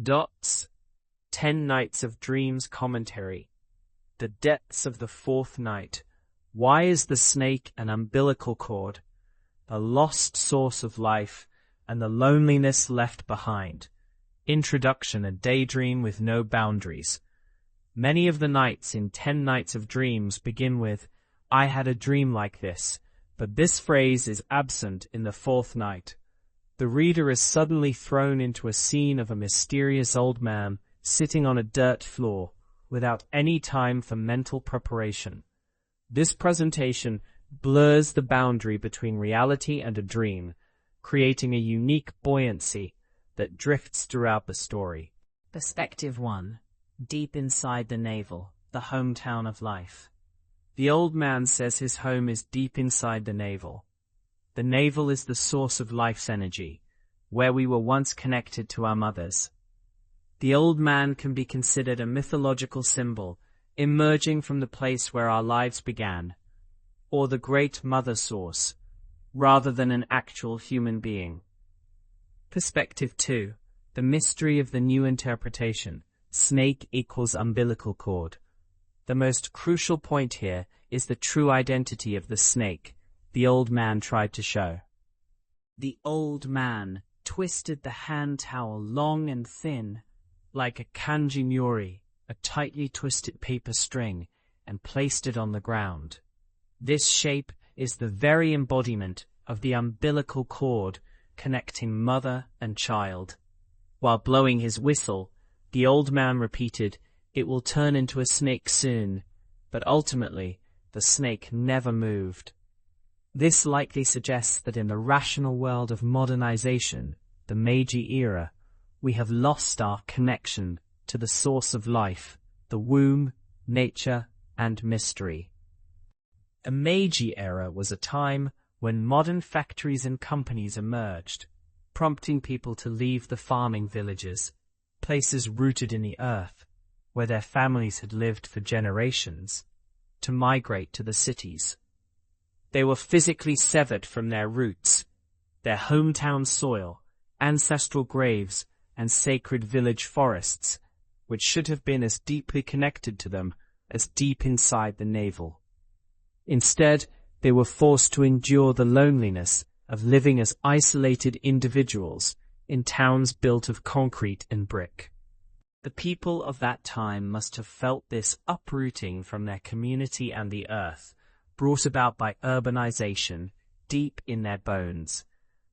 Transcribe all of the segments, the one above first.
Dots. 10 Nights of Dreams Commentary. The depths of the fourth night. Why is the snake an umbilical cord? The lost source of life and the loneliness left behind. Introduction: a daydream with no boundaries. Many of the nights in 10 Nights of Dreams begin with, "I had a dream like this," but this phrase is absent in the fourth night. The reader is suddenly thrown into a scene of a mysterious old man sitting on a dirt floor without any time for mental preparation. This presentation blurs the boundary between reality and a dream, creating a unique buoyancy that drifts throughout the story. Perspective 1. Deep inside the Navel, the hometown of life. The old man says his home is deep inside the Navel. The Navel is the source of life's energy, where we were once connected to our mothers. The old man can be considered a mythological symbol, emerging from the place where our lives began, or the great mother source, rather than an actual human being. Perspective 2. The mystery of the new interpretation. Snake equals umbilical cord. The most crucial point here is the true identity of the snake the old man tried to show. The old man twisted the hand towel long and thin, like a kanji muri, a tightly twisted paper string, and placed it on the ground. This shape is the very embodiment of the umbilical cord connecting mother and child. While blowing his whistle, the old man repeated, "It will turn into a snake soon," but ultimately, the snake never moved. This likely suggests that in the rational world of modernization, the Meiji era, we have lost our connection to the source of life, the womb, nature, and mystery. The Meiji era was a time when modern factories and companies emerged, prompting people to leave the farming villages, places rooted in the earth, where their families had lived for generations, to migrate to the cities. They were physically severed from their roots, their hometown soil, ancestral graves, and sacred village forests, which should have been as deeply connected to them as deep inside the Navel. Instead, they were forced to endure the loneliness of living as isolated individuals in towns built of concrete and brick. The people of that time must have felt this uprooting from their community and the earth, brought about by urbanization, deep in their bones.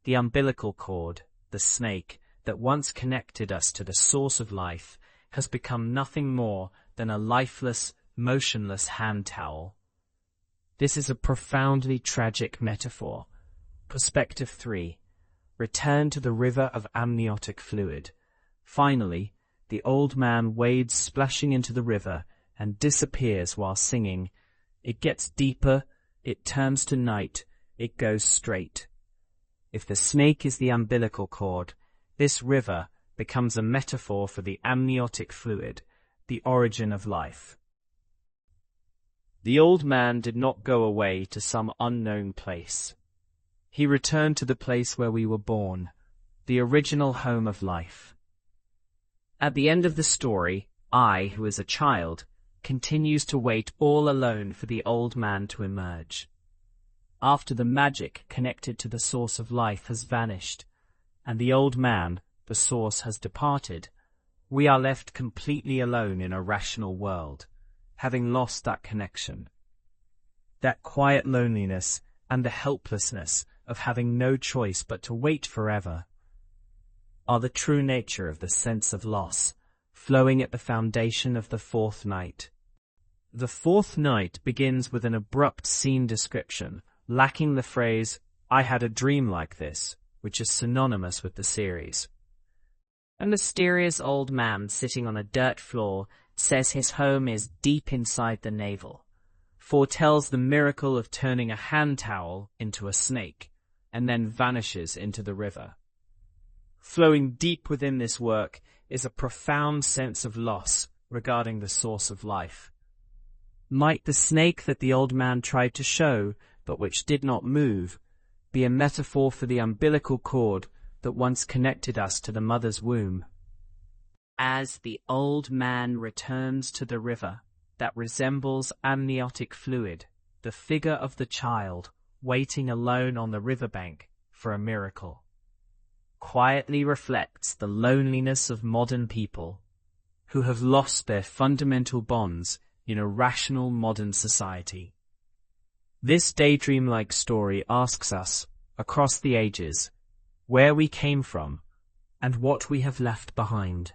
The umbilical cord, the snake, that once connected us to the source of life, has become nothing more than a lifeless, motionless hand towel. This is a profoundly tragic metaphor. Perspective 3. Return to the river of amniotic fluid. Finally, the old man wades splashing into the river and disappears while singing, "It gets deeper, it turns to night, it goes straight." If the snake is the umbilical cord, this river becomes a metaphor for the amniotic fluid, the origin of life. The old man did not go away to some unknown place. He returned to the place where we were born, the original home of life. At the end of the story, I, who is a child, continues to wait all alone for the old man to emerge. After the magic connected to the source of life has vanished, and the old man, the source, has departed, we are left completely alone in a rational world, having lost that connection. That quiet loneliness and the helplessness of having no choice but to wait forever are the true nature of the sense of loss, flowing at the foundation of the fourth night. The fourth night begins with an abrupt scene description, lacking the phrase, "I had a dream like this," which is synonymous with the series. A mysterious old man sitting on a dirt floor says his home is deep inside the Navel, foretells the miracle of turning a hand towel into a snake, and then vanishes into the river. Flowing deep within this work is a profound sense of loss regarding the source of life. Might the snake that the old man tried to show, but which did not move, be a metaphor for the umbilical cord that once connected us to the mother's womb? As the old man returns to the river that resembles amniotic fluid, the figure of the child waiting alone on the riverbank for a miracle quietly reflects the loneliness of modern people who have lost their fundamental bonds in a rational modern society. This daydream-like story asks us, across the ages, where we came from and what we have left behind.